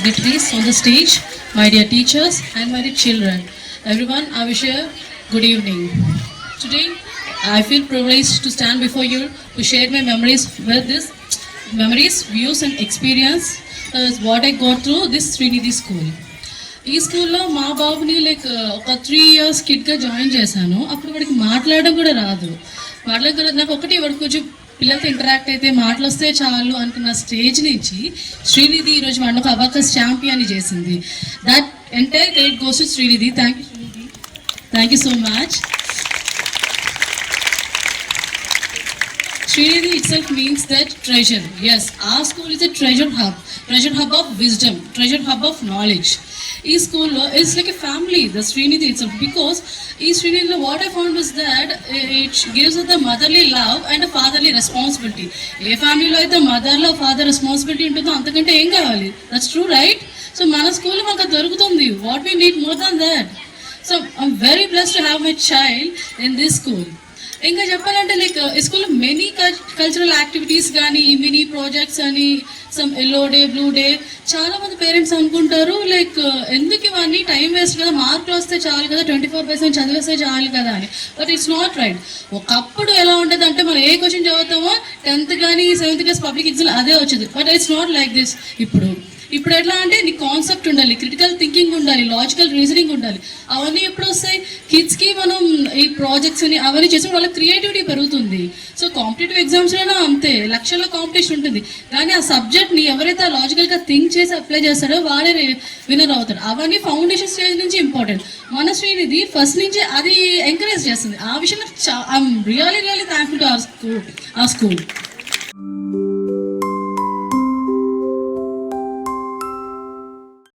dignitaries on the stage, my dear teachers and my dear children. Everyone, I wish you a good evening. Today, I feel privileged to stand before you to share my memories with this views and experience what I got through this Srinidhi school. ఈ స్కూల్లో మా బాబుని like ఒక 3 years కిడ్గా join చేశాను. అప్పుడు వాడికి మాట్లాడడం కూడా రాదు. నాకు ఒకటి వాడికి కొంచెం పిల్లలతో ఇంటరాక్ట్ అయితే మాటలు వస్తే చాలు అనుకున్న స్టేజ్ నుంచి శ్రీనిధి ఈరోజు వాడిని ఒక అబాకస్ ఛాంపియన్ చేసింది. That entire credit goes to Srinidhi. Thank you so much. Srinidhi itself means that treasure. Yes, our school is a treasure hub of wisdom, treasure hub of knowledge. This school is like a family, the Srinidhi itself, because this Srinidhi, what I found was that it gives us the motherly love and a fatherly responsibility. A family lo aithe mother love, father responsibility untundo antakante em kavali. That's true, right? So mana school lo manaku dorukutundi. What we need more than that? So I'm very blessed to have my child in this school. ఇంకా చెప్పాలంటే like స్కూల్లో many cultural activities కానీ mini projects అని some yellow day blue day చాలా మంది parents అనుకుంటారు like ఎందుకు ఇవన్నీ టైం వేస్ట్ కదా, మార్కులు వస్తే చాలు కదా, 24% చదివేస్తే చాలు కదా అని. But it's not right. ఒకప్పుడు ఎలా ఉంటుంది అంటే మనం ఏ క్వశ్చన్ చదువుతామో 10th కానీ 7th క్లాస్ పబ్లిక్ ఎగ్జామ్ అదే వచ్చేది. But it's not like this. ఇప్పుడు ఎట్లా అంటే నీ కాన్సెప్ట్ ఉండాలి, క్రిటికల్ థింకింగ్ ఉండాలి, లాజికల్ రీజనింగ్ ఉండాలి. అవన్నీ ఎప్పుడు వస్తాయి? కిడ్స్కి మనం ఈ ప్రాజెక్ట్స్ అని అవన్నీ చేసి వాళ్ళ క్రియేటివిటీ పెరుగుతుంది. సో కాంపిటేటివ్ ఎగ్జామ్స్లోనే అంతే, లక్షల్లో కాంపిటీషన్ ఉంటుంది. కానీ ఆ సబ్జెక్ట్ని ఎవరైతే లాజికల్గా థింక్ చేసి అప్లై చేస్తాడో వాడే విన్నర్ అవుతాడు. అవన్నీ ఫౌండేషన్ స్టేజ్ నుంచి ఇంపార్టెంట్. మన శ్రీనిధి ఫస్ట్ నుంచి అది ఎంకరేజ్ చేస్తుంది. ఆ విషయంలో I'm really thankful to our school.